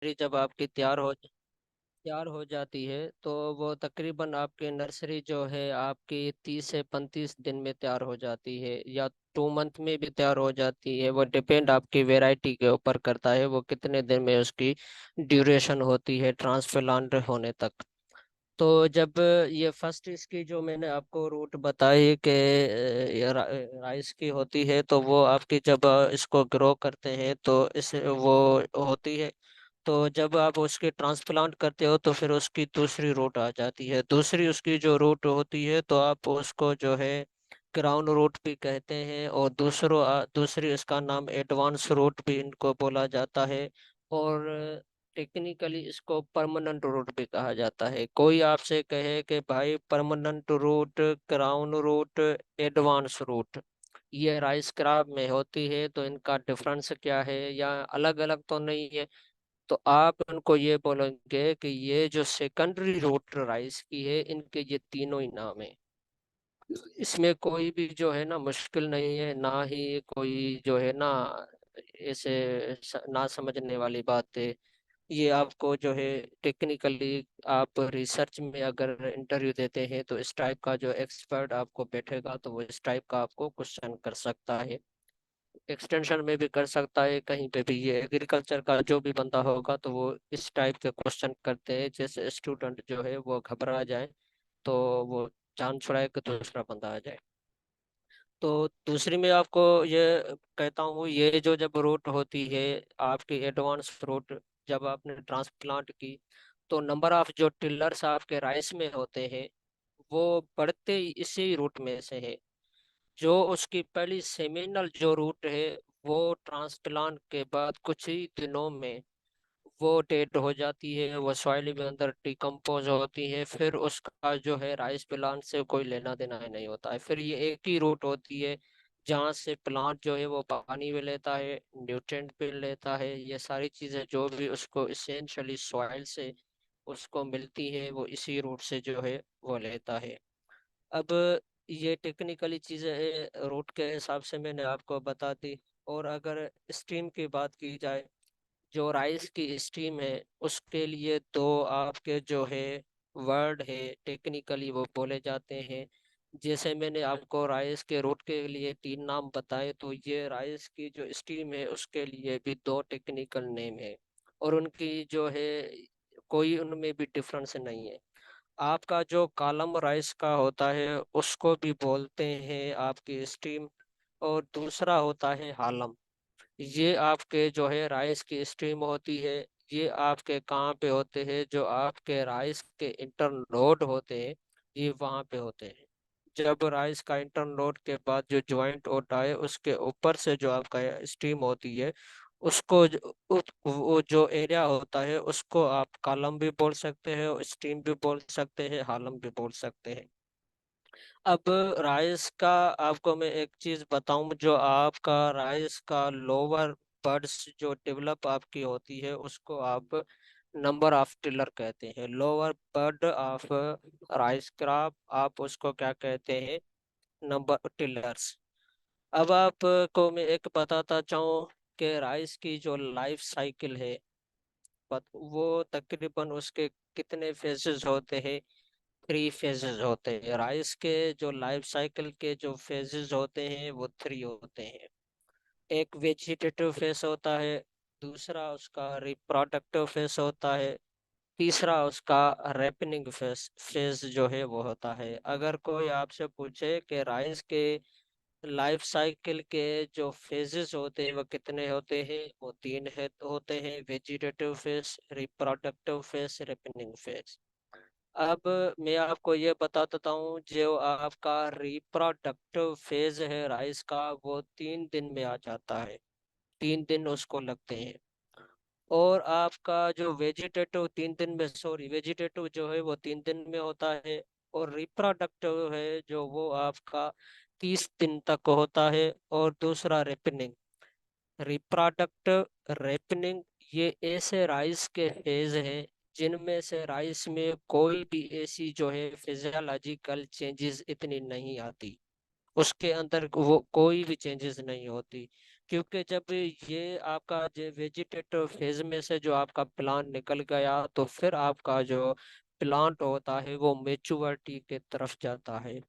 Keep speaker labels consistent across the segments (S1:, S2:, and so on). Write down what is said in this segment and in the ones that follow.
S1: जब आपकी तैयार हो जाती है तो वो तकरीबन आपकी नर्सरी जो है आपकी 30 से 35 दिन में तैयार हो जाती है, या 2 मंथ में भी तैयार हो जाती है। वो डिपेंड आपकी वैरायटी के ऊपर करता है, वो कितने दिन में उसकी ड्यूरेशन होती है ट्रांसप्लांट होने तक। तो जब ये फर्स्ट इसकी जो मैंने आपको रूट बताई कि राइस की होती है, तो वो आपकी जब इसको ग्रो करते हैं तो इस वो होती है। तो जब आप उसकी ट्रांसप्लांट करते हो तो फिर उसकी दूसरी रूट आ जाती है। दूसरी उसकी जो रूट होती है तो आप उसको जो है क्राउन रूट भी कहते हैं, और दूसरी इसका नाम एडवांस रूट भी इनको बोला जाता है। और टेक्निकली इसको परमानेंट रूट भी कहा जाता है। कोई आपसे कहे कि भाई permanent root, crown root, advance root ये राइस क्रॉप में होती है, तो इनका डिफरेंस क्या है या अलग अलग तो नहीं है। तो आप उनको ये बोलेंगे कि ये जो सेकेंडरी रूट राइस की है, इनके ये तीनों ही नाम है। इसमें कोई भी जो है ना मुश्किल नहीं है, ना ही कोई जो है ना ऐसे ना समझने वाली बात है। ये आपको जो है टेक्निकली, आप रिसर्च में अगर इंटरव्यू देते हैं तो इस टाइप का जो एक्सपर्ट आपको बैठेगा तो वो इस टाइप का आपको क्वेश्चन कर सकता है। एक्सटेंशन में भी कर सकता है, कहीं पे भी। ये एग्रीकल्चर का जो भी बंदा होगा तो वो इस टाइप के क्वेश्चन करते हैं, जैसे स्टूडेंट जो है वो घबरा जाए, तो वो जान छुड़ाए कि दूसरा बंदा आ जाए। तो दूसरी में आपको ये कहता हूँ, ये जो जब रूट होती है आपकी एडवांस रूट, जब आपने ट्रांसप्लांट की, तो नंबर ऑफ जो टिलर्स आपके राइस में होते हैं वो बढ़ते ही इसी रूट में से है। जो उसकी पहली सेमिनल जो रूट है वो ट्रांसप्लांट के बाद कुछ ही दिनों में वो डेड हो जाती है, वो सॉइल में अंदर डिकम्पोज होती है। फिर उसका जो है राइस प्लांट से कोई लेना देना ही नहीं होता है। फिर ये एक ही रूट होती है जहाँ से प्लांट जो है वो पानी भी लेता है, न्यूट्रिएंट भी लेता है, ये सारी चीज़ें जो भी उसको इसेंशियली सॉइल से उसको मिलती है वो इसी रूट से जो है वो लेता है। अब ये टेक्निकली चीज़ें रूट के हिसाब से मैंने आपको बता दी। और अगर स्ट्रीम की बात की जाए, जो राइस की स्ट्रीम है उसके लिए दो आपके जो है वर्ड है टेक्निकली वो बोले जाते हैं। जैसे मैंने आपको राइस के रूट के लिए 3 नाम बताए, तो ये राइस की जो स्ट्रीम है उसके लिए भी दो टेक्निकल नेम है, और उनकी जो है कोई उनमें भी डिफरेंस नहीं है। आपका जो कॉलम राइस का होता है उसको भी बोलते हैं आपकी स्ट्रीम, और दूसरा होता है हालम। ये आपके जो है राइस की स्ट्रीम होती है। ये आपके कहाँ पे होते हैं, जो आपके राइस के इंटरनोड होते हैं ये वहाँ पे होते हैं। जब राइस का इंटरनोड के बाद जो ज्वाइंट होता है उसके ऊपर से जो आपका स्ट्रीम होती है, वो जो एरिया होता है उसको आप कॉलम भी बोल सकते हैं, स्ट्रीम भी बोल सकते हैं, हालम भी बोल सकते हैं। अब राइस का आपको मैं एक चीज बताऊं, जो आपका राइस का लोअर बर्ड्स जो डेवलप आपकी होती है उसको आप नंबर ऑफ टिलर कहते हैं। Lower bird of rice crop आप उसको क्या कहते हैं, नंबर टिलर्स। अब आपको मैं एक बताता चाहूँ कि राइस की जो लाइफ साइकिल है, वो तकरीबन उसके कितने फेजेस होते हैं। 3 फेजेस होते हैं राइस के। जो लाइफ साइकिल के जो फेजेस होते हैं वो 3 होते हैं। एक वेजिटेटिव फेज होता है, दूसरा उसका रिप्रोडक्टिव फेज होता है, तीसरा उसका रेपनिंग फेज जो है वो होता है। अगर कोई आपसे पूछे कि राइस के लाइफ साइकिल के जो फेजेस होते हैं वो कितने होते हैं, वो 3 है होते हैं: vegetative phase, reproductive phase, ripening phase. अब मैं आपको ये बता देता हूँ, जो आपका रिप्रोडक्टिव फेज है राइस का वो 3 दिन में आ जाता है। 3 दिन उसको लगते हैं। और आपका जो वेजिटेटिव जो है वो 3 दिन में होता है। और रिप्रोडक्टिव है जो वो आपका 30 दिन तक होता है। और दूसरा रेपनिंग, रिप्रोडक्टिव, रेपनिंग, ये ऐसे राइस के फेज हैं जिनमें से राइस में कोई भी ऐसी जो है फिजियोलॉजिकल चेंजेस इतनी नहीं आती, उसके अंदर वो कोई भी चेंजेस नहीं होती। क्योंकि जब ये आपका जो वेजिटेटिव फेज में से जो आपका प्लांट निकल गया, तो फिर आपका जो प्लांट होता है वो मेचुरिटी की तरफ जाता है।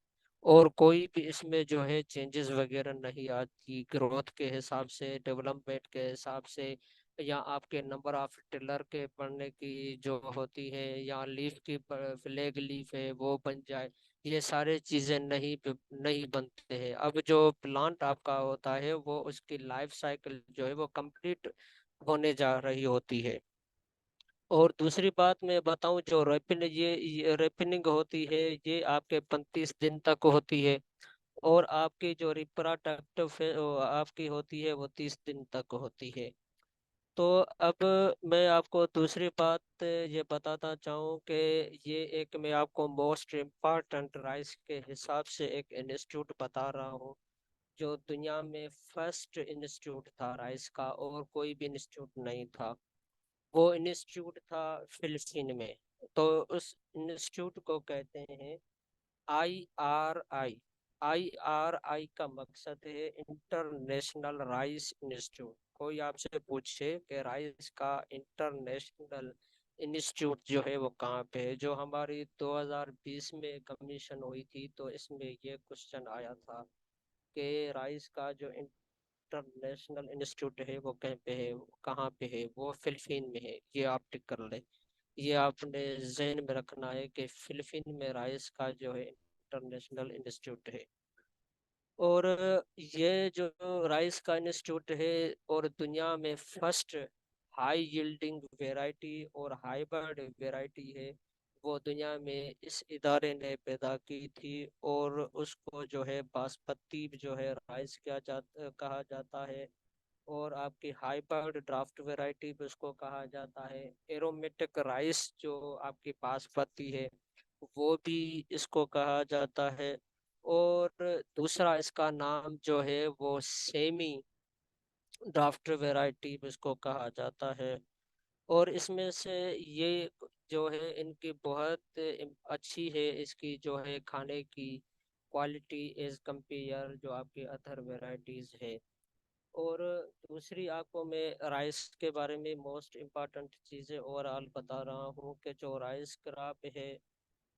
S1: और कोई भी इसमें जो है चेंजेस वगैरह नहीं आती, ग्रोथ के हिसाब से, डेवलपमेंट के हिसाब से, या आपके नंबर ऑफ टिलर के बढ़ने की जो होती है, या लीफ की फ्लैग लीफ है वो बन जाए, ये सारे चीजें नहीं बनते हैं। अब जो प्लांट आपका होता है वो उसकी लाइफ साइकिल जो है वो कंप्लीट होने जा रही होती है। और दूसरी बात मैं बताऊं, जो ये रेपिनिंग होती है, ये आपके 35 दिन तक होती है। और आपकी जो रिप्रोडक्टिव आपकी होती है वो 30 दिन तक होती है। तो अब मैं आपको दूसरी बात ये बताना चाहूँ कि ये एक मैं आपको मोस्ट इम्पॉर्टेंट राइस के हिसाब से एक इंस्टीट्यूट बता रहा हूँ, जो दुनिया में फर्स्ट इंस्टीट्यूट था राइस का, और कोई भी इंस्टीट्यूट नहीं था। वो इंस्टीट्यूट था फिलिस्तीन में। तो उस इंस्टीट्यूट को कहते हैं IRI। IRI का मकसद है इंटरनेशनल राइस इंस्टीट्यूट। कोई आपसे पूछे कि राइस का इंटरनेशनल इंस्टीट्यूट जो है वो कहाँ पे है, जो हमारी 2020 में कमीशन हुई थी, तो इसमें ये क्वेश्चन आया था कि राइस का जो इंटरनेशनल इंस्टीट्यूट है वो कहीं पे है, कहाँ पे है, वो फिलिपीन में है। ये आप टिक कर ले। ये आपने जहन में रखना है कि फिलिपीन में राइस का जो है इंटरनेशनल इंस्टीट्यूट है। और ये जो राइस का इंस्टीट्यूट है, और दुनिया में फर्स्ट हाई यील्डिंग वेराइटी और हाइब्रिड वेराइटी है, वो दुनिया में इस इदारे ने पैदा की थी। और उसको जो है बासमती जो है राइस कहा जाता है। और आपकी हाइब्रिड ड्राफ्ट वैरायटी भी उसको कहा जाता है। एरोमेटिक राइस जो आपकी बासमती है वो भी इसको कहा जाता है। और दूसरा इसका नाम जो है वो सेमी ड्राफ्ट वैरायटी भी इसको कहा जाता है। और इसमें से ये जो है इनकी बहुत अच्छी है, इसकी जो है खाने की क्वालिटी एज कंपेयर जो आपकी अदर वैरायटीज है। और दूसरी आपको मैं राइस के बारे में मोस्ट इम्पॉर्टेंट चीज़ें ओवरऑल बता रहा हूँ कि जो राइस क्रॉप है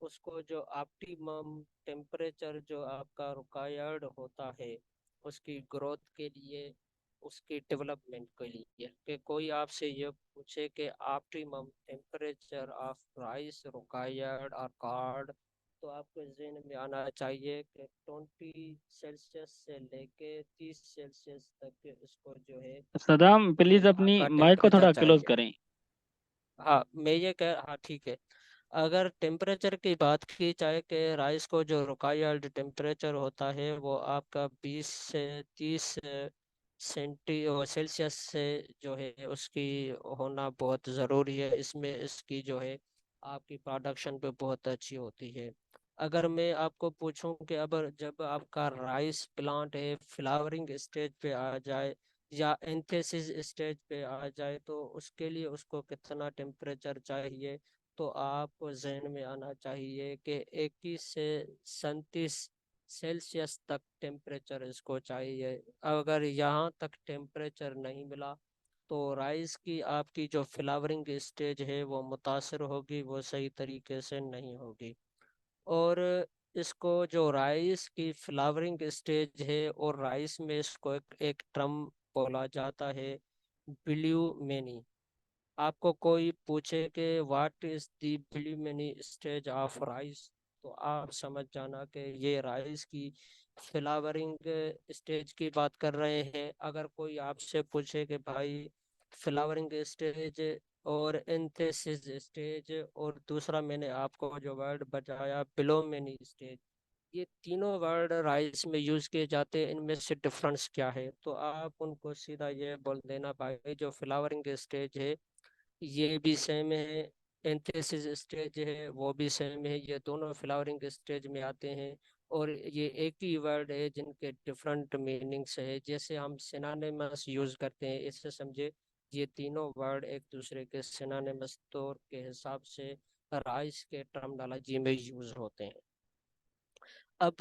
S1: उसको जो ऑप्टिमम टेम्परेचर जो आपका रिक्वायर्ड होता है उसकी ग्रोथ के लिए, उसकी डेवलपमेंट के लिए, कि कोई आपसे ये पूछे कि optimum temperature of rice required और कार्ड, तो आपको जहन में आना चाहिए कि 20 सेल्सियस से लेके 30 सेल्सियस तक इसको जो है
S2: सदाम प्लीज अपनी
S1: आपका
S2: माइक को
S1: टेम्परेचर
S2: थोड़ा क्लोज
S1: चाहिए।
S2: करें।
S1: हाँ मैं ये कह, हाँ ठीक है। अगर टेम्परेचर की बात की जाए कि राइस को जो रिक्वायर्ड टेम्परेचर होता है वो आपका 20 से 30 सेल्सियस से जो है उसकी होना बहुत ज़रूरी है। इसमें इसकी जो है आपकी प्रोडक्शन पे बहुत अच्छी होती है। अगर मैं आपको पूछूं कि अब जब आपका राइस प्लांट है फ्लावरिंग स्टेज पे आ जाए या एंथेसिस स्टेज पे आ जाए, तो उसके लिए उसको कितना टेम्परेचर चाहिए, तो आपको जहन में आना चाहिए कि 21 से 37 सेल्सियस तक टेम्परेचर इसको चाहिए। अगर यहाँ तक टेम्परेचर नहीं मिला तो राइस की आपकी जो फ्लावरिंग स्टेज है वो मुतासर होगी, वो सही तरीके से नहीं होगी। और इसको जो राइस की फ्लावरिंग स्टेज है, और राइस में इसको एक टर्म बोला जाता है ब्लू मेनी। आपको कोई पूछे कि what is the blue many stage of rice, तो आप समझ जाना कि ये राइस की फ्लावरिंग स्टेज की बात कर रहे हैं। अगर कोई आपसे पूछे कि भाई फ्लावरिंग स्टेज और एंथेसिस स्टेज, और दूसरा मैंने आपको जो वर्ड बताया बिलोमेनी स्टेज, ये तीनों वर्ड राइस में यूज किए जाते हैं, इनमें से डिफरेंस क्या है, तो आप उनको सीधा ये बोल देना भाई जो फ्लावरिंग स्टेज है ये भी सेम है, एंथेसिस स्टेज है वो भी सेम है, ये दोनों फ्लावरिंग स्टेज में आते हैं। और ये एक ही वर्ड है जिनके डिफरेंट मीनिंग्स है, जैसे हम सिनोनिमस यूज करते हैं, इससे समझे ये तीनों वर्ड एक दूसरे के सिनोनिमस तौर के हिसाब से राइस के टर्मिनोलॉजी में यूज होते हैं। अब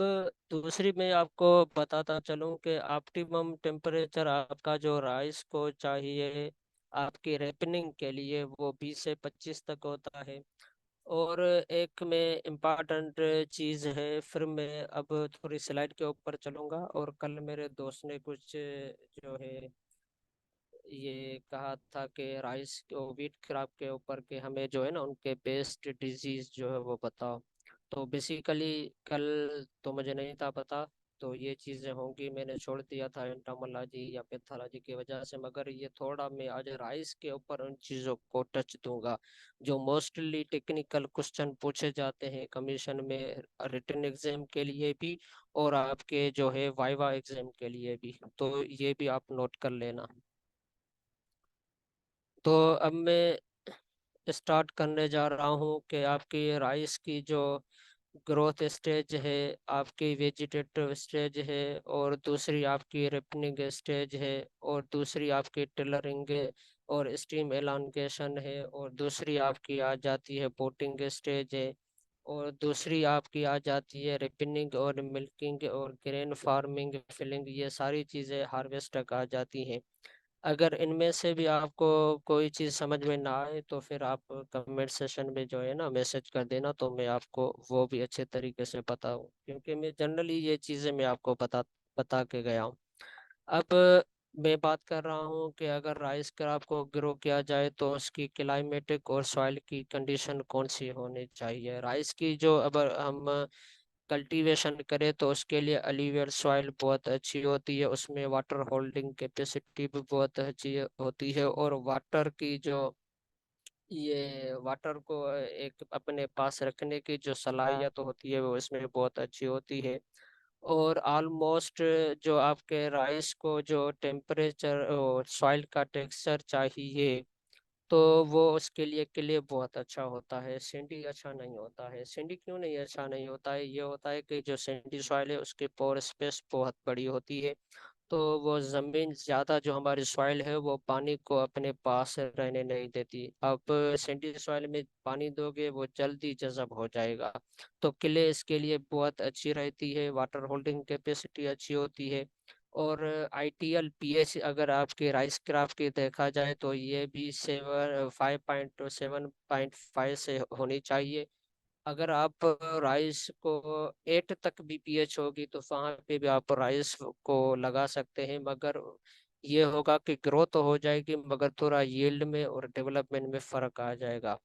S1: दूसरी मैं आपको बताता चलूं कि ऑप्टिमम टेम्परेचर आपका जो राइस को चाहिए आपकी रेपनिंग के लिए वो 20 से 25 तक होता है। और एक में इम्पॉर्टेंट चीज़ है, फिर मैं अब थोड़ी स्लाइड के ऊपर चलूंगा। और कल मेरे दोस्त ने कुछ जो है ये कहा था कि राइस को व्हीट क्रॉप के ऊपर के हमें जो है ना उनके बेस्ट डिजीज जो है वो बताओ। तो बेसिकली कल तो मुझे नहीं था पता, तो ये चीज़ें होंगी मैंने छोड़ दिया था एंटोमोलॉजी या पैथोलॉजी की वजह से, मगर ये थोड़ा मैं आज राइस के ऊपर उन चीज़ों को टच दूंगा जो मोस्टली टेक्निकल क्वेश्चन पूछे जाते हैं कमीशन में, रिटन एग्जाम के लिए भी और आपके जो है वाइवा एग्जाम के लिए भी। तो ये भी आप नोट कर लेना। तो अब मैं स्टार्ट करने जा रहा हूँ कि आपकी राइस की जो ग्रोथ स्टेज है, आपकी वेजिटेटिव स्टेज है, और दूसरी आपकी रिपनिंग स्टेज है, और दूसरी आपकी टिलरिंग और स्टीम एलांगेशन है, और दूसरी आपकी आ जाती है बोटिंग स्टेज है, और दूसरी आपकी आ जाती है रिपनिंग और मिल्किंग और ग्रेन फार्मिंग फिलिंग। ये सारी चीज़ें हार्वेस्ट तक आ जाती हैं। अगर इनमें से भी आपको कोई चीज़ समझ में ना आए तो फिर आप कमेंट सेशन में जो है ना मैसेज कर देना, तो मैं आपको वो भी अच्छे तरीके से बताऊँ, क्योंकि मैं जनरली ये चीज़ें मैं आपको बता बता के गया हूँ। अब मैं बात कर रहा हूँ कि अगर राइस क्रॉप को ग्रो किया जाए तो उसकी क्लाइमेटिक और सॉइल की कंडीशन कौन सी होनी चाहिए। राइस की जो अगर हम कल्टीवेशन करें तो उसके लिए अलीवियल सॉइल बहुत अच्छी होती है, उसमें वाटर होल्डिंग कैपेसिटी भी बहुत अच्छी होती है, और वाटर की जो ये वाटर को एक अपने पास रखने की जो सलाहियत होती है वो इसमें बहुत अच्छी होती है। और ऑलमोस्ट जो आपके राइस को जो टेम्परेचर और सॉइल का टेक्सचर चाहिए तो वो उसके लिए बहुत अच्छा होता है। सैंडी अच्छा नहीं होता है। सैंडी क्यों नहीं अच्छा नहीं होता है, ये होता है कि जो सैंडी सॉइल है उसकी पोर स्पेस बहुत बड़ी होती है, तो वो जमीन ज्यादा जो हमारी सॉइल है वो पानी को अपने पास रहने नहीं देती। अब सैंडी सॉइल में पानी दोगे वो जल्दी जज़ब हो जाएगा। तो किले इसके लिए बहुत अच्छी रहती है, वाटर होल्डिंग कैपेसिटी अच्छी होती है। और आईटीएल पीएच अगर आपके राइस क्रॉप की देखा जाए तो ये भी 5.7 से होनी चाहिए। अगर आप राइस को 8 तक भी पीएच होगी तो वहाँ पे भी आप राइस को लगा सकते हैं, मगर ये होगा कि ग्रोथ तो हो जाएगी मगर थोड़ा यील्ड में और डेवलपमेंट में फर्क आ जाएगा।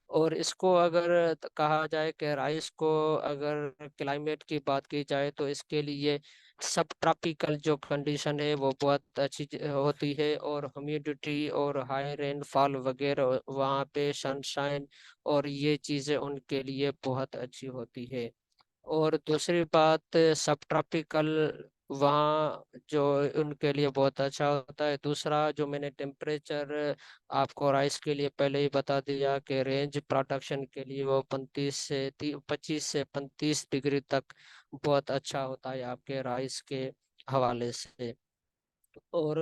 S1: और इसको अगर कहा जाए कि राइस को अगर क्लाइमेट की बात की जाए तो इसके लिए सब ट्रॉपिकल जो कंडीशन है वो बहुत अच्छी होती है, और ह्यूमिडिटी और हाई रेनफॉल वगैरह वहाँ पे सनशाइन और ये चीज़ें उनके लिए बहुत अच्छी होती है। और दूसरी बात सब ट्रॉपिकल वहाँ जो उनके लिए बहुत अच्छा होता है। दूसरा जो मैंने टेम्परेचर आपको राइस के लिए पहले ही बता दिया कि रेंज प्रोडक्शन के लिए वो 25 से 35 डिग्री तक बहुत अच्छा होता है आपके राइस के हवाले से। और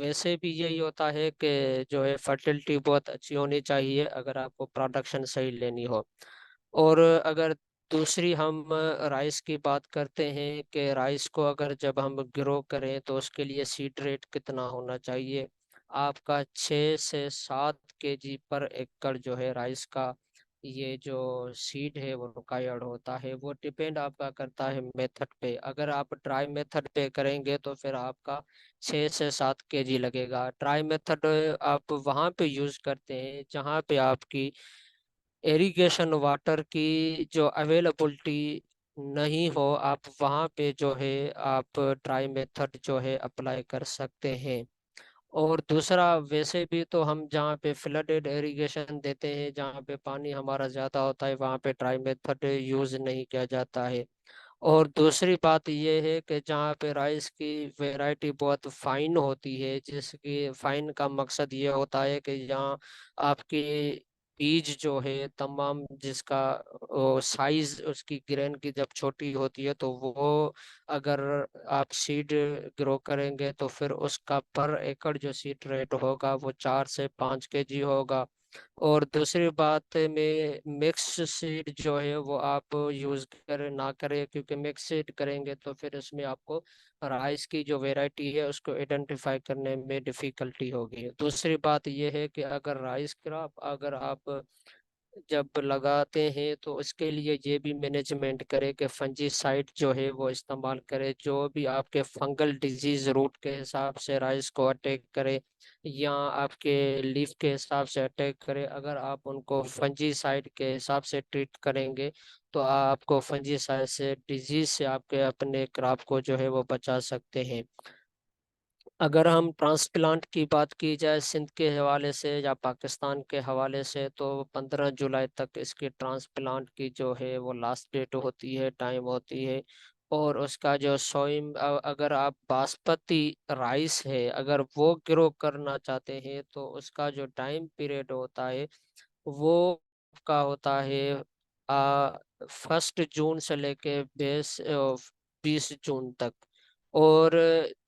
S1: वैसे भी यही होता है कि जो है फर्टिलिटी बहुत अच्छी होनी चाहिए अगर आपको प्रोडक्शन सही लेनी हो। और अगर दूसरी हम राइस की बात करते हैं कि राइस को अगर जब हम ग्रो करें तो उसके लिए सीड रेट कितना होना चाहिए। आपका 6 से 7 केजी पर एकड़ जो है राइस का ये जो सीड है वो रिक्वायर्ड होता है। वो डिपेंड आपका करता है मेथड पे। अगर आप ड्राई मेथड पे करेंगे तो फिर आपका 6 से 7 केजी लगेगा। ड्राई मेथड आप वहाँ पे यूज करते हैं जहाँ पे आपकी इरिगेशन वाटर की जो अवेलेबिलिटी नहीं हो, आप वहाँ पे जो है आप ड्राई मेथड जो है अप्लाई कर सकते हैं। और दूसरा वैसे भी तो हम जहाँ पे फ्लडेड इरिगेशन देते हैं, जहाँ पे पानी हमारा ज़्यादा होता है, वहाँ पे ड्राई मेथड यूज़ नहीं किया जाता है। और दूसरी बात ये है कि जहाँ पे राइस की वैरायटी बहुत फाइन होती है, जिसकी फाइन का मकसद ये होता है कि यहाँ आपकी बीज जो है तमाम जिसका साइज उसकी ग्रेन की जब छोटी होती है तो वो अगर आप सीड ग्रो करेंगे तो फिर उसका पर एकड़ जो सीड रेट होगा वो 4 से 5 केजी होगा। और दूसरी बात में मिक्स सीड जो है वो आप यूज कर ना करें, क्योंकि मिक्स सीड करेंगे तो फिर उसमें आपको राइस की जो वैरायटी है उसको आइडेंटिफाई करने में डिफिकल्टी होगी। दूसरी बात ये है कि अगर राइस क्रॉप अगर आप जब लगाते हैं तो उसके लिए ये भी मैनेजमेंट करे कि फंजीसाइड जो है वो इस्तेमाल करे, जो भी आपके फंगल डिजीज रूट के हिसाब से राइस को अटैक करे या आपके लीफ के हिसाब से अटैक करे। अगर आप उनको फंजीसाइड के हिसाब से ट्रीट करेंगे तो आपको फंजीसाइड से डिजीज से आपके अपने क्रॉप को जो है वो बचा सकते हैं। अगर हम ट्रांसप्लांट की बात की जाए सिंध के हवाले से या पाकिस्तान के हवाले से, तो 15 जुलाई तक इसकी ट्रांसप्लांट की जो है वो लास्ट डेट होती है, टाइम होती है। और उसका जो सोइम अगर आप बासमती राइस है अगर वो ग्रो करना चाहते हैं तो उसका जो टाइम पीरियड होता है वो का होता है 1 जून से लेके 20 जून तक। और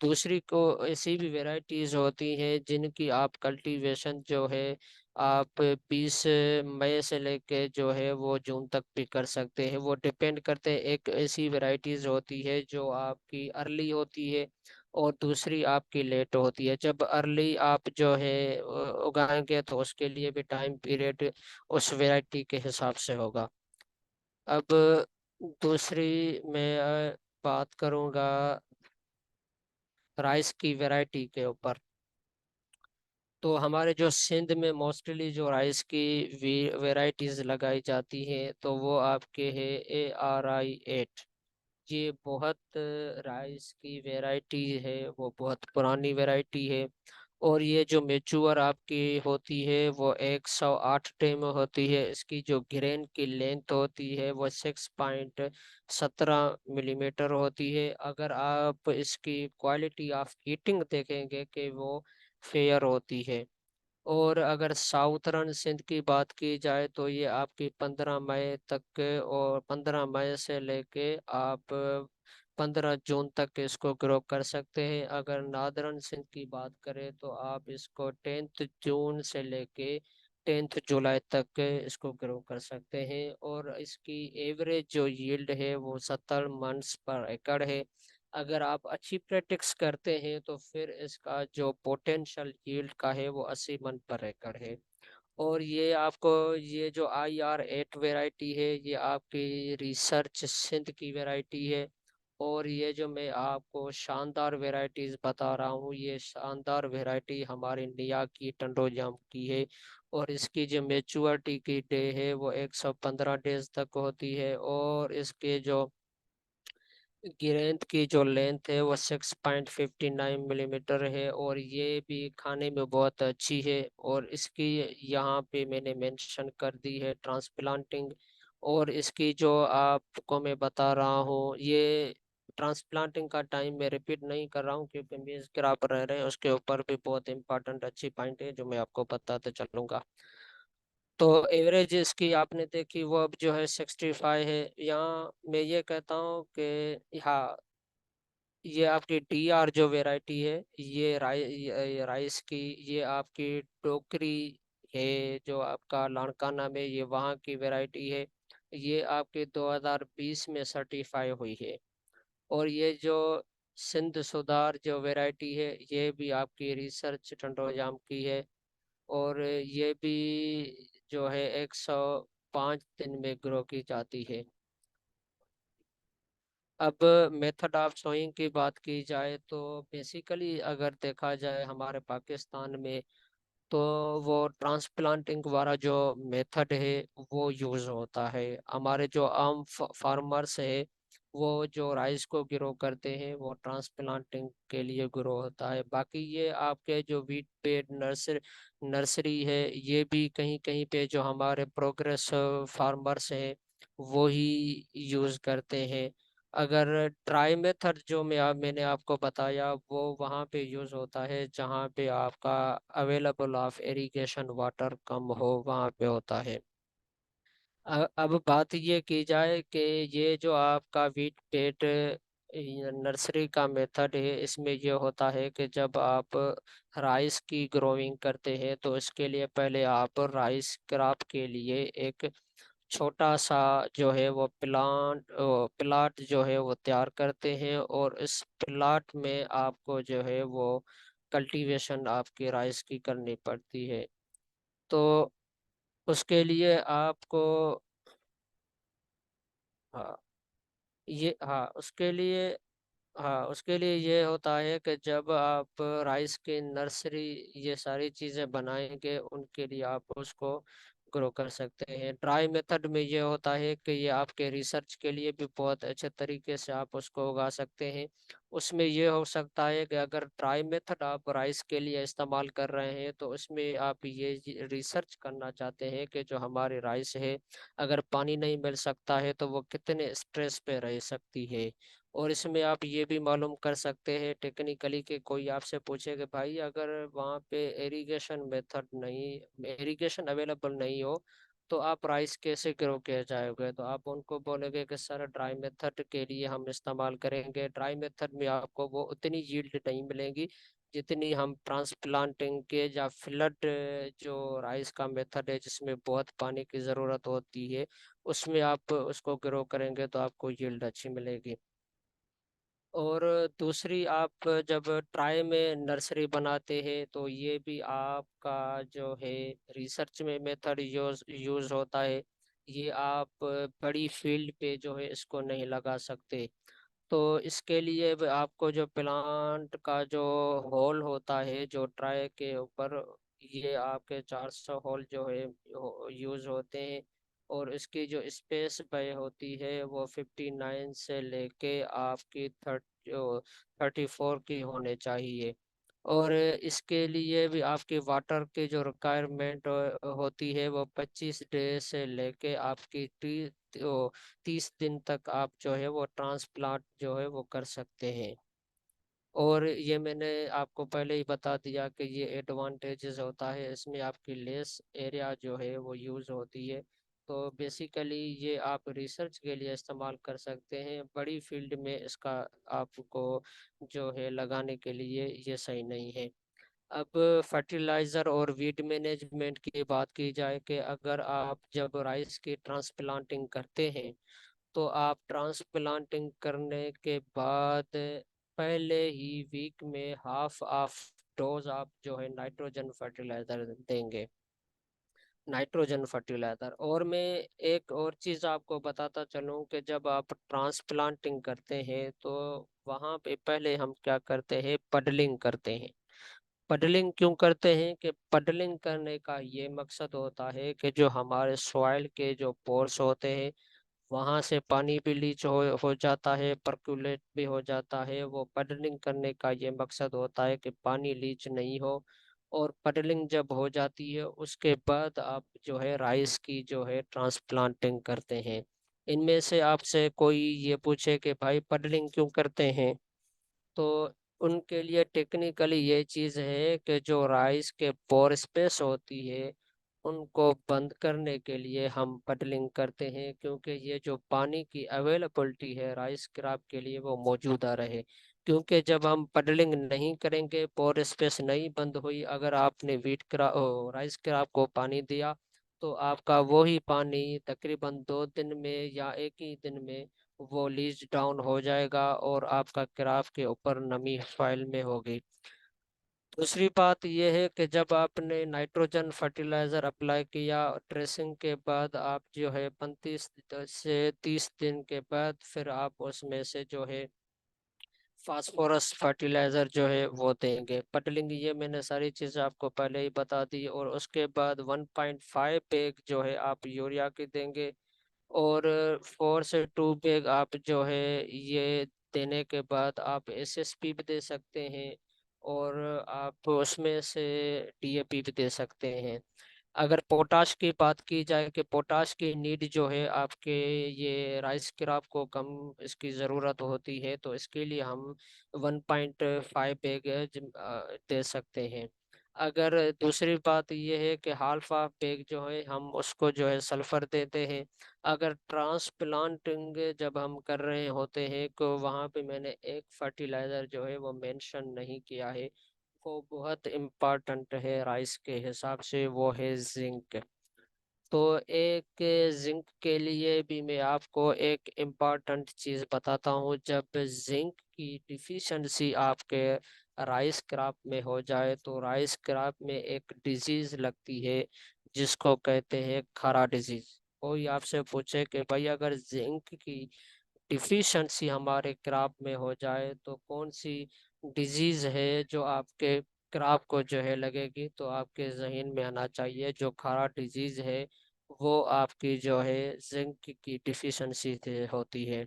S1: दूसरी को ऐसी भी वैरायटीज होती हैं जिनकी आप कल्टीवेशन जो है आप 20 मई से लेके जो है वो जून तक भी कर सकते हैं। वो डिपेंड करते हैं, एक ऐसी वैरायटीज होती है जो आपकी अर्ली होती है और दूसरी आपकी लेट होती है। जब अर्ली आप जो है उगाएंगे तो उसके लिए भी टाइम पीरियड उस वैरायटी के हिसाब से होगा। अब दूसरी मैं बात करूंगा राइस की वैरायटी के ऊपर। तो हमारे जो सिंध में मोस्टली जो राइस की वैरायटीज लगाई जाती हैं तो वो आपके है ARI 8। ये बहुत राइस की वैरायटी है, वो बहुत पुरानी वैरायटी है। और ये जो मेच्योर आपकी होती है वो 108 डे में होती है। इसकी जो ग्रेन की लेंथ होती है वो 6.17 मिलीमीटर होती है। अगर आप इसकी क्वालिटी ऑफ ईटिंग देखेंगे कि वो फेयर होती है। और अगर साउथर्न सिंध की बात की जाए तो ये आपकी 15 मई तक, और 15 मई से लेके आप 15 जून तक इसको ग्रो कर सकते हैं। अगर नादरन सिंध की बात करें तो आप इसको 10 जून से लेके 10 जुलाई तक इसको ग्रो कर सकते हैं। और इसकी एवरेज जो यील्ड है वो 70 मंथ्स पर एकड़ है। अगर आप अच्छी प्रैक्टिस करते हैं तो फिर इसका जो पोटेंशियल यील्ड का है वो 80 मन पर एकड़ है। और ये आपको ये जो IR 8 वैरायटी है ये आपकी रिसर्च सिंध की वैरायटी है। और ये जो मैं आपको शानदार वैरायटीज बता रहा हूँ ये शानदार वैरायटी हमारे निया की टंडोजाम की है। और इसकी जो मेचुरिटी की डे है वो 115 डेज तक होती है। और इसके जो गिरेंथ की जो लेंथ है वो 6.59 मिलीमीटर है। और ये भी खाने में बहुत अच्छी है। और इसकी यहाँ पे मैंने मेंशन कर दी है ट्रांसप्लांटिंग। और इसकी जो आपको मैं बता रहा हूँ ये ट्रांसप्लांटिंग का टाइम मैं रिपीट नहीं कर रहा हूँ क्योंकि मेज आप रह रहे हैं उसके ऊपर भी बहुत इंपॉर्टेंट अच्छी पॉइंट है जो मैं आपको बताते चलूंगा। तो एवरेज इसकी आपने देखी वो अब जो है 65 है। यहाँ मैं ये कहता हूँ कि हाँ ये आपकी DR जो वैरायटी है ये राइस की ये आपकी टोकरी है जो आपका लाड़काना में ये वहाँ की वैरायटी है। ये आपके 2020 में सर्टिफाई हुई है। और ये जो सिंध सुधार जो वैरायटी है ये भी आपकी रिसर्च टंडोजाम की है। और ये भी जो है 105 दिन में ग्रो की जाती है। अब मेथड ऑफ सोइंग की बात की जाए तो बेसिकली अगर देखा जाए हमारे पाकिस्तान में तो वो ट्रांसप्लांटिंग वाला जो मेथड है वो यूज होता है। हमारे जो आम फार्मर्स है वो जो राइस को ग्रो करते हैं वो ट्रांसप्लांटिंग के लिए ग्रो होता है। बाकी ये आपके जो वीट पेड नर्सरी है ये भी कहीं कहीं पे जो हमारे प्रोग्रेस फार्मर्स हैं वो ही यूज करते हैं। अगर ट्राई मेथड जो मैंने आपको बताया वो वहाँ पे यूज़ होता है जहाँ पे आपका अवेलेबल ऑफ इरिगेशन वाटर कम हो वहाँ पे होता है। अब बात ये की जाए कि ये जो आपका वीट पेट ये नर्सरी का मेथड है, इसमें ये होता है कि जब आप राइस की ग्रोइंग करते हैं तो इसके लिए पहले आप राइस क्रॉप के लिए एक छोटा सा जो है वो प्लाट जो है वो तैयार करते हैं, और इस प्लाट में आपको जो है वो कल्टीवेशन आपकी राइस की करनी पड़ती है। तो उसके लिए आपको, हाँ, उसके लिए ये होता है कि जब आप राइस की नर्सरी ये सारी चीज़ें बनाएंगे, उनके लिए आप उसको ग्रो कर सकते हैं। ड्राई मेथड में ये होता है कि ये आपके रिसर्च के लिए भी बहुत अच्छे तरीके से आप उसको उगा सकते हैं। उसमें ये हो सकता है कि अगर ड्राई मेथड आप राइस के लिए इस्तेमाल कर रहे हैं तो उसमें आप ये रिसर्च करना चाहते हैं कि जो हमारी राइस है, अगर पानी नहीं मिल सकता है तो वो कितने स्ट्रेस पे रह सकती है। और इसमें आप ये भी मालूम कर सकते हैं टेक्निकली कि कोई आपसे पूछे कि भाई अगर वहाँ पे इरिगेशन अवेलेबल नहीं हो तो आप राइस कैसे ग्रो किया जाएगा, तो आप उनको बोलेंगे कि सर ड्राई मेथड के लिए हम इस्तेमाल करेंगे। ड्राई मेथड में आपको वो उतनी यील्ड नहीं मिलेगी जितनी हम ट्रांसप्लांटिंग के या फ्लड जो राइस का मेथड है जिसमें बहुत पानी की ज़रूरत होती है, उसमें आप उसको ग्रो करेंगे तो आपको यील्ड अच्छी मिलेगी। और दूसरी, आप जब ट्राई में नर्सरी बनाते हैं तो ये भी आपका जो है रिसर्च में मेथड यूज होता है। ये आप बड़ी फील्ड पे जो है इसको नहीं लगा सकते। तो इसके लिए आपको जो प्लांट का जो होल होता है जो ट्राई के ऊपर, ये आपके 400 होल जो है यूज होते हैं। और इसकी जो स्पेस पे होती है वो 59 से लेके आपकी 34 की होने चाहिए। और इसके लिए भी आपकी वाटर की जो रिक्वायरमेंट होती है वो 25 डे से लेके आपकी 30 दिन तक आप जो है वो ट्रांसप्लांट जो है वो कर सकते हैं। और ये मैंने आपको पहले ही बता दिया कि ये एडवांटेजेस होता है, इसमें आपकी लेस एरिया जो है वो यूज़ होती है। तो बेसिकली ये आप रिसर्च के लिए इस्तेमाल कर सकते हैं, बड़ी फील्ड में इसका आपको जो है लगाने के लिए ये सही नहीं है। अब फर्टिलाइज़र और वीड मैनेजमेंट की बात की जाए कि अगर आप जब राइस की ट्रांसप्लांटिंग करते हैं तो आप ट्रांसप्लांटिंग करने के बाद पहले ही वीक में हाफ ऑफ डोज आप जो है नाइट्रोजन फर्टिलाइजर देंगे। Nitrogen fertiliser. और मैं एक और चीज़ आपको बताता चलूँ कि जब आप ट्रांसप्लांटिंग करते हैं तो वहाँ पे पहले हम क्या करते हैं, पडलिंग करते हैं। पडलिंग क्यों करते हैं कि पडलिंग करने का ये मकसद होता है कि जो हमारे सॉइल के जो पोर्स होते हैं वहां से पानी भी लीच हो जाता है, परकुलेट भी हो जाता है। वो पडलिंग करने का ये मकसद होता है कि पानी लीच नहीं हो। और पडलिंग जब हो जाती है उसके बाद आप जो है राइस की जो है ट्रांसप्लांटिंग करते हैं। इनमें से आपसे कोई ये पूछे कि भाई पडलिंग क्यों करते हैं, तो उनके लिए टेक्निकली ये चीज़ है कि जो राइस के पोर स्पेस होती है उनको बंद करने के लिए हम पडलिंग करते हैं, क्योंकि ये जो पानी की अवेलेबिलिटी है राइस क्रॉप के लिए वो मौजूदा रहे। क्योंकि जब हम पडलिंग नहीं करेंगे, पोर स्पेस नहीं बंद हुई, अगर आपने राइस क्रॉप को पानी दिया तो आपका वो ही पानी तकरीबन 2 दिन में या एक ही दिन में वो लीज डाउन हो जाएगा और आपका क्रॉप के ऊपर नमी फाइल में होगी। दूसरी बात यह है कि जब आपने नाइट्रोजन फर्टिलाइजर अप्लाई किया, ड्रेसिंग के बाद आप जो है 35 से 30 दिन के बाद फिर आप उसमें से जो है फास्फोरस फर्टिलाइजर जो है वो देंगे। पटलिंग ये मैंने सारी चीज़ें आपको पहले ही बता दी। और उसके बाद 1.5 बैग जो है आप यूरिया की देंगे। और 4 से 2 बैग आप जो है ये देने के बाद आप एसएसपी भी दे सकते हैं, और आप उसमें से डीएपी भी दे सकते हैं। अगर पोटाश की बात की जाए कि पोटाश की नीड जो है आपके ये राइस क्रॉप को कम इसकी ज़रूरत होती है, तो इसके लिए हम 1.5 बैग दे सकते हैं। अगर दूसरी बात ये है कि हाल्फ ऑफ बैग जो है हम उसको जो है सल्फर देते हैं। अगर ट्रांसप्लांटिंग जब हम कर रहे होते हैं तो वहाँ पे मैंने एक फर्टिलाइजर जो है वो मेंशन नहीं किया है, वो बहुत इम्पोर्टेंट है राइस के हिसाब से, वो है जिंक। तो एक जिंक के लिए भी मैं आपको एक इम्पॉर्टेंट चीज़ बताता हूँ। जब जिंक की डिफिशिएंसी आपके राइस क्रॉप में हो जाए तो राइस क्रॉप में एक डिजीज लगती है जिसको कहते हैं खरा डिजीज। कोई आपसे पूछे कि भाई अगर जिंक की डिफिशिएंसी हमारे क्रॉप में हो जाए तो कौन सी डिजीज है जो आपके क्रॉप को जो है लगेगी, तो आपके जहन में आना चाहिए जो खरा डिजीज है वो आपकी जो है जिंक की डिफिशिएंसी होती है।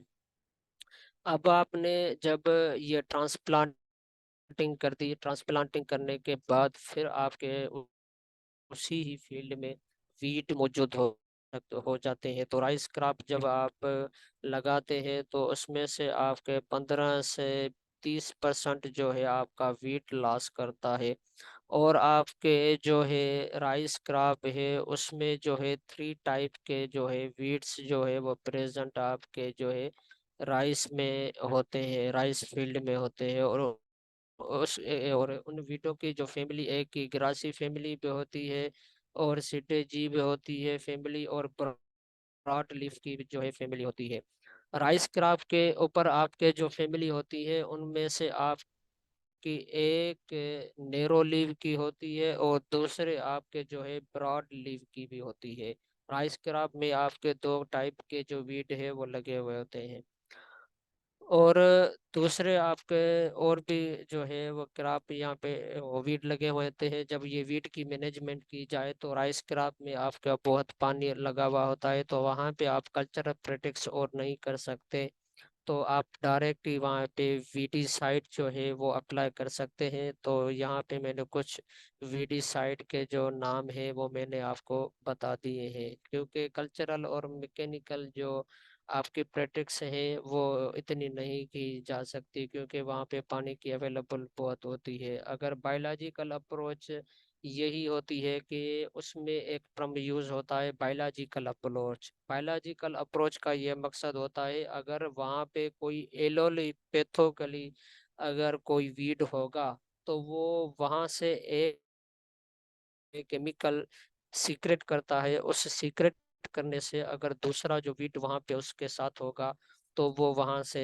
S1: अब आपने जब ये ट्रांसप्लांटिंग कर दी, ट्रांसप्लांटिंग करने के बाद फिर आपके उसी ही फील्ड में वीट मौजूद हो जाते हैं, तो राइस क्रॉप जब आप लगाते हैं तो उसमें से आपके 15 से 30% जो है आपका वीट लॉस करता है। और आपके जो है राइस क्रॉप है उसमें जो है 3 टाइप के जो है वीट्स जो है वो प्रेजेंट आपके जो है राइस में होते हैं, राइस फील्ड में होते हैं। और उन वीटों की जो फैमिली एक की ग्रासी फैमिली भी होती है और सिटेजी भी होती है फैमिली, और ब्रॉड लीफ की भी जो है फैमिली होती है। राइस क्रॉप के ऊपर आपके जो फैमिली होती है उनमें से आपकी एक नेरो लीव की होती है और दूसरे आपके जो है ब्रॉड लीव की भी होती है। राइस क्रॉप में आपके 2 टाइप के जो वीट है वो लगे हुए होते हैं। और दूसरे आपके और भी जो है वो क्रॉप यहाँ पे वो वीट लगे हुए होते हैं। जब ये वीट की मैनेजमेंट की जाए तो राइस क्रॉप में आपका बहुत पानी लगा हुआ होता है, तो वहाँ पे आप कल्चरल प्रैक्टिस और नहीं कर सकते, तो आप डायरेक्ट ही वहाँ पे वीडी साइट जो है वो अप्लाई कर सकते हैं। तो यहाँ पे मैंने कुछ वीडी साइट के जो नाम है वो मैंने आपको बता दिए हैं, क्योंकि कल्चरल और मैकेनिकल जो आपकी प्रैक्टिस है वो इतनी नहीं की जा सकती क्योंकि वहाँ पे पानी की अवेलेबल बहुत होती है। अगर बायोलॉजिकल अप्रोच यही होती है कि उसमें एक टर्म यूज होता है बायोलॉजिकल अप्रोच। बायोलॉजिकल अप्रोच का ये मकसद होता है अगर वहाँ पे कोई एलोपैथोकली अगर कोई वीड होगा तो वो वहाँ से एक केमिकल सीक्रेट करता है, उस सीक्रेट करने से अगर दूसरा जो वीड वहाँ पे उसके साथ होगा तो वो वहाँ से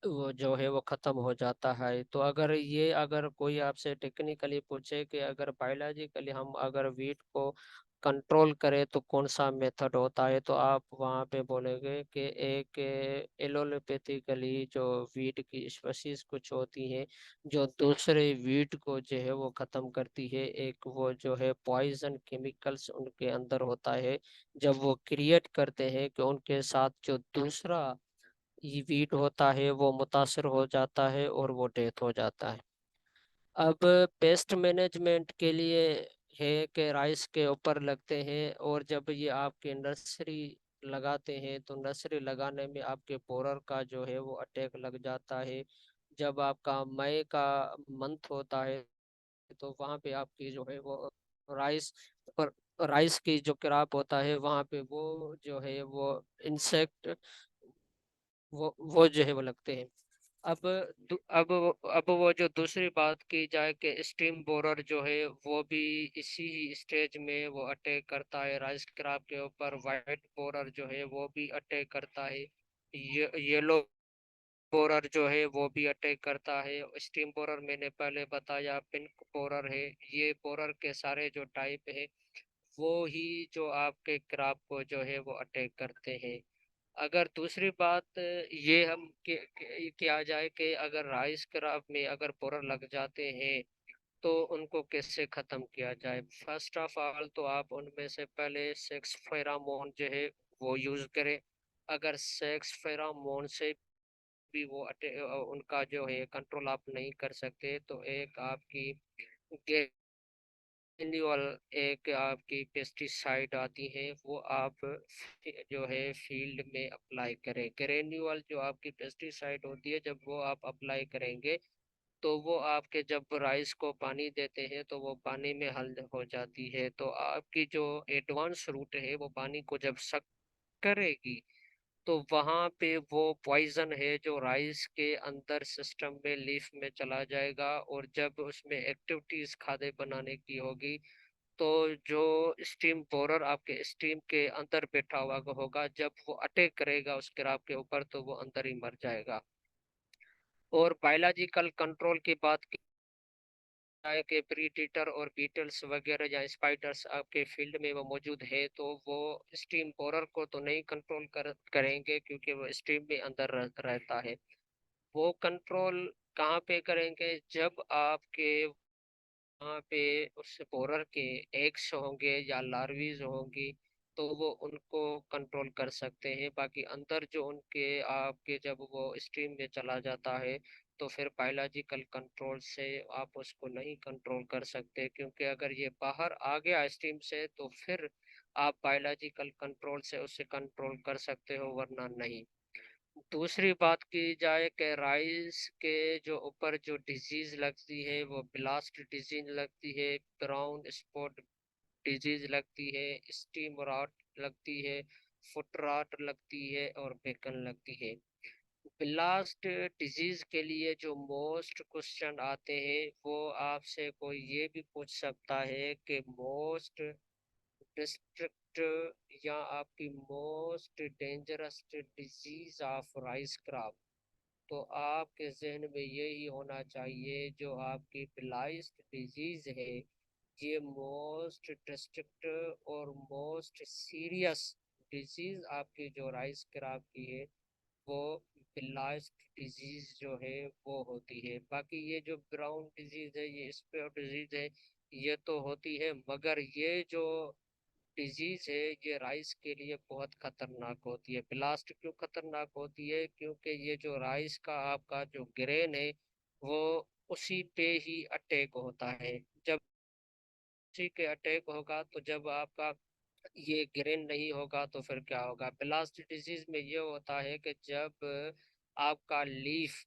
S1: वो जो है वो खत्म हो जाता है। तो अगर कोई आपसे टेक्निकली पूछे कि अगर बायोलॉजिकली हम अगर वीट को कंट्रोल करें तो कौन सा मेथड होता है, तो आप वहाँ पे बोलेंगे कि एक एलोपैथिकली जो वीट की स्पीशीज कुछ होती है जो दूसरे वीट को जो है वो खत्म करती है, एक वो जो है पॉइजन केमिकल्स उनके अंदर होता है, जब वो क्रिएट करते हैं कि उनके साथ जो दूसरा ये वीट होता है वो मुतासर हो जाता है और वो डेथ हो जाता है। अब पेस्ट मैनेजमेंट के लिए है कि राइस के ऊपर लगते हैं, और जब ये आपके नर्सरी लगाते हैं तो नर्सरी लगाने में आपके बोरर का जो है वो अटैक लग जाता है। जब आपका मई का मंथ होता है तो वहाँ पे आपकी जो है वो राइस और राइस की जो क्रॉप होता है वहाँ पे वो जो है वो इंसेक्ट वो जो है वो लगते हैं। अब अब वो जो दूसरी बात की जाए कि स्टीम बोरर जो है वो भी इसी स्टेज में वो अटैक करता है राइस क्रॉप के ऊपर। वाइट बोरर जो है वो भी अटैक करता है। ये येलो बोरर जो है वो भी अटैक करता है। स्टीम बोरर मैंने पहले बताया, पिंक बोरर है। ये बोरर के सारे जो टाइप है वो ही जो आपके क्रॉप को जो है वो अटैक करते हैं। अगर दूसरी बात ये हम किया जाए कि अगर राइस क्रॉप में अगर बोरर लग जाते हैं तो उनको कैसे खत्म किया जाए। फर्स्ट ऑफ ऑल तो आप उनमें से पहले सेक्स फेरामोन जो है वो यूज करें। अगर सेक्स फेरामोन से भी उनका जो है कंट्रोल आप नहीं कर सकते तो एक आपकी एनुअल एक आपकी पेस्टिसाइड आती है वो आप जो है फील्ड में अप्लाई करें। ग्रेन्यूअल जो आपकी पेस्टिसाइड होती है जब वो आप अप्लाई करेंगे तो वो आपके जब राइस को पानी देते हैं तो वो पानी में हल हो जाती है, तो आपकी जो एडवांस रूट है वो पानी को जब सक करेगी, तो वहां पे वो पॉइजन है जो राइस के अंदर सिस्टम में लीफ में चला जाएगा, और जब उसमें एक्टिविटीज खाने बनाने की होगी, तो जो स्टीम बोरर आपके स्टीम के अंदर बैठा हुआ होगा, जब वो अटैक करेगा उस क्रॉप के ऊपर तो वो अंदर ही मर जाएगा। और बायोलॉजिकल कंट्रोल की बात की जाए कि प्रीडेटर और बीटल्स वगैरह या स्पाइडर्स आपके फील्ड में वो मौजूद है, तो वो स्टीम बोरर को तो नहीं कंट्रोल करेंगे, क्योंकि वो स्टीम में अंदर रहता है। वो कंट्रोल कहाँ पे करेंगे, जब आपके वहाँ पे उस बोरर के एग्स होंगे या लार्वीज होंगी, तो वो उनको कंट्रोल कर सकते हैं। बाकी अंदर जो उनके आपके जब वो स्ट्रीम में चला जाता है, तो फिर बायोलॉजिकल कंट्रोल से आप उसको नहीं कंट्रोल कर सकते, क्योंकि अगर ये बाहर आ गया स्ट्रीम से तो फिर आप बायोलॉजिकल कंट्रोल से उसे कंट्रोल कर सकते हो, वरना नहीं। दूसरी बात की जाए कि राइस के जो ऊपर जो डिजीज लगती है वो ब्लास्ट डिजीज लगती है, ब्राउन स्पॉट डिजीज लगती है, स्टीम रॉट लगती है, फुट रॉट लगती है और बेकन लगती है। ब्लास्ट डिजीज के लिए जो मोस्ट क्वेश्चन आते हैं, वो आपसे कोई ये भी पूछ सकता है कि मोस्ट डिस्ट्रिक्ट या आपकी most dangerous disease of rice crop, तो आपके जहन में यही होना चाहिए जो आपकी ब्लाइस्ट डिजीज है, ये मोस्ट डिस्ट्रिक्ट और मोस्ट सीरियस डिजीज आपकी जो राइस क्रॉप की है, वो ब्लाइस्ट डिजीज जो है वो होती है। बाकी ये जो ब्राउन डिजीज है, ये स्पॉट डिजीज है, ये तो होती है, मगर ये जो डिजीज है ये राइस के लिए बहुत खतरनाक होती है। ब्लास्ट क्यों खतरनाक होती है, क्योंकि ये जो राइस का आपका जो ग्रेन है वो उसी पे ही अटैक होता है। जब उसी के अटैक होगा, तो जब आपका ये ग्रेन नहीं होगा तो फिर क्या होगा। ब्लास्ट डिजीज में ये होता है कि जब आपका लीफ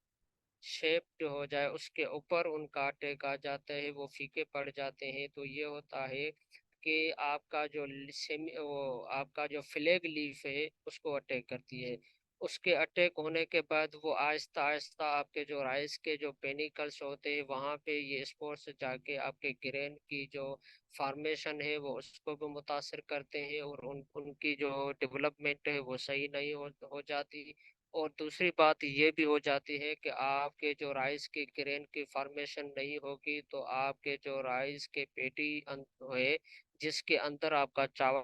S1: शेप्ड हो जाए, उसके ऊपर उनका अटैक आ जाता है, वो फीके पड़ जाते हैं, तो ये होता है कि आपका जो सेमी वो आपका जो फ्लैग लीफ है उसको अटैक करती है। उसके अटैक होने के बाद वो आहिस्ता आहिस्ता आपके जो राइस के जो पेनिकल्स होते हैं वहाँ पे ये स्पोर्स जाके आपके ग्रेन की जो फार्मेशन है वो उसको भी मुतासर करते हैं, और उनकी जो डेवलपमेंट है वो सही नहीं हो जाती। और दूसरी बात ये भी हो जाती है कि आपके जो राइस की ग्रेन की फॉर्मेशन नहीं होगी, तो आपके जो राइस के पेटी है जिसके अंदर आपका चावल